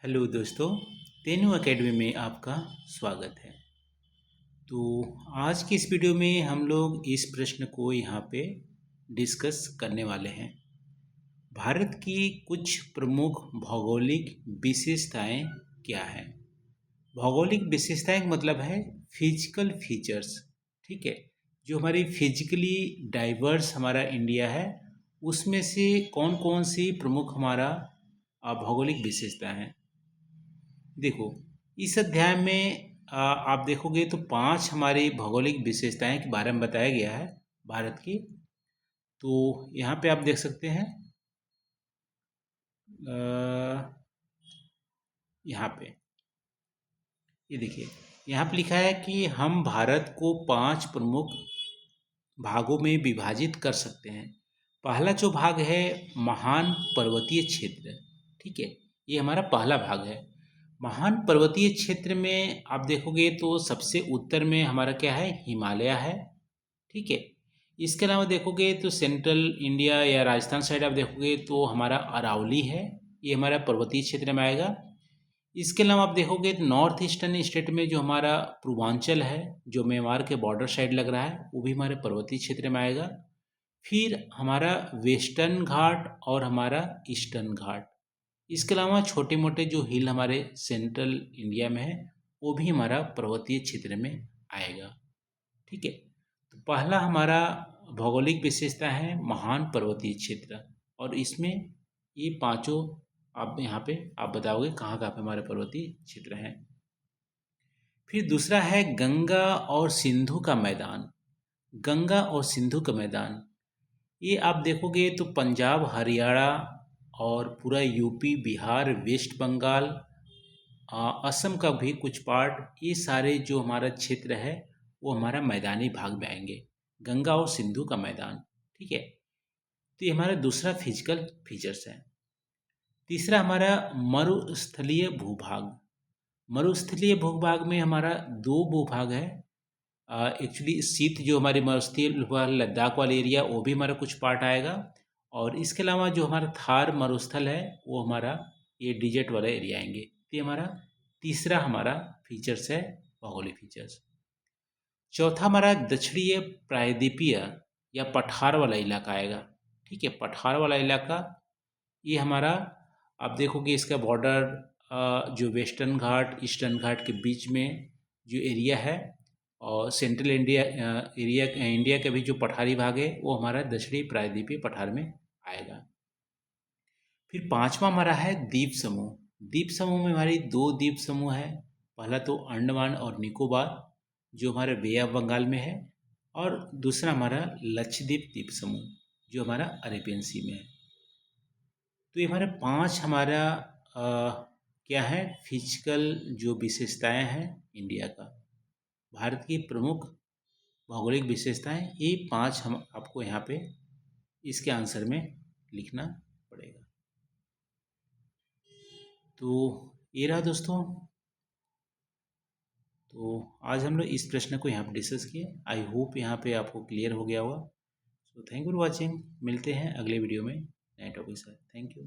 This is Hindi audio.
हेलो दोस्तों, तेनू एकेडमी में आपका स्वागत है। तो आज की इस वीडियो में हम लोग इस प्रश्न को यहाँ पे डिस्कस करने वाले हैं। भारत की कुछ प्रमुख भौगोलिक विशेषताएं क्या हैं? भौगोलिक विशेषताएं का मतलब है फिजिकल फीचर्स, ठीक है। जो हमारी फिजिकली डाइवर्स हमारा इंडिया है, उसमें से कौन कौन सी प्रमुख हमारा भौगोलिक विशेषता हैं। देखो, इस अध्याय में आप देखोगे तो 5 हमारी भौगोलिक विशेषताएं के बारे में बताया गया है भारत की। तो यहाँ पे आप देख सकते हैं, यहाँ पे ये देखिए, यहाँ पे लिखा है कि हम भारत को 5 प्रमुख भागों में विभाजित कर सकते हैं। पहला जो भाग है महान पर्वतीय क्षेत्र, ठीक है, ये हमारा पहला भाग है। महान पर्वतीय क्षेत्र में आप देखोगे तो सबसे उत्तर में हमारा क्या है, हिमालय है, ठीक है। इसके अलावा देखोगे तो सेंट्रल इंडिया या राजस्थान साइड आप देखोगे तो हमारा अरावली है, ये हमारा पर्वतीय क्षेत्र में आएगा। इसके अलावा आप देखोगे तो नॉर्थ ईस्टर्न स्टेट में जो हमारा पूर्वांचल है, जो म्यांमार के बॉर्डर साइड लग रहा है, वो भी हमारे पर्वतीय क्षेत्र में आएगा। फिर हमारा वेस्टर्न घाट और हमारा ईस्टर्न घाट। इसके अलावा छोटे मोटे जो हिल हमारे सेंट्रल इंडिया में है, वो भी हमारा पर्वतीय क्षेत्र में आएगा, ठीक है। तो पहला हमारा भौगोलिक विशेषता है महान पर्वतीय क्षेत्र, और इसमें ये पांचों आप यहाँ पे आप बताओगे कहाँ कहाँ पे हमारे पर्वतीय क्षेत्र हैं। फिर दूसरा है गंगा और सिंधु का मैदान। गंगा और सिंधु का मैदान, ये आप देखोगे तो पंजाब, हरियाणा और पूरा यूपी, बिहार, वेस्ट बंगाल, असम का भी कुछ पार्ट, ये सारे जो हमारा क्षेत्र है वो हमारा मैदानी भाग में आएंगे। गंगा और सिंधु का मैदान, ठीक है। तो ये हमारा दूसरा फिजिकल फीचर्स है। तीसरा हमारा मरुस्थलीय भूभाग। मरुस्थलीय भूभाग में हमारा दो भूभाग है। एक्चुअली शीत जो हमारे मरुस्थलीय भूभाग लद्दाख वाला एरिया, वो भी हमारा कुछ पार्ट आएगा। और इसके अलावा जो हमारा थार मरुस्थल है, वो हमारा ये डिजर्ट वाला एरिया आएंगे। तो ये हमारा तीसरा हमारा फीचर्स है, भौगोलिक फीचर्स। चौथा हमारा दक्षिणीय प्रायद्वीपीय या पठार वाला इलाका आएगा, ठीक है। पठार वाला इलाका, ये हमारा आप देखोगे इसका बॉर्डर जो वेस्टर्न घाट ईस्टर्न घाट के बीच में जो एरिया है, और सेंट्रल इंडिया एरिया इंडिया का भी जो पठारी भाग है, वो हमारा दक्षिणी प्रायद्वीपीय पठार में आएगा। फिर पांचवा हमारा है द्वीप समूह। द्वीप समूह में हमारी दो द्वीप समूह है। पहला तो अंडमान और निकोबार, जो हमारे बे ऑफ बंगाल में है, और दूसरा हमारा लक्षद्वीप द्वीप समूह, जो हमारा अरेबियन सी में है। तो ये हमारे 5 हमारा क्या है, फिजिकल जो विशेषताएं हैं इंडिया का, भारत की प्रमुख भौगोलिक विशेषताएं, ये 5 हम आपको यहाँ पे इसके आंसर में लिखना पड़ेगा। तो ये रहा दोस्तों। तो आज हम लोग इस प्रश्न को यहाँ पे डिस्कस किए। आई होप यहाँ पे आपको क्लियर हो गया होगा। So thank you for watching. मिलते हैं अगले वीडियो में नए टॉपिक के साथ। Thank you.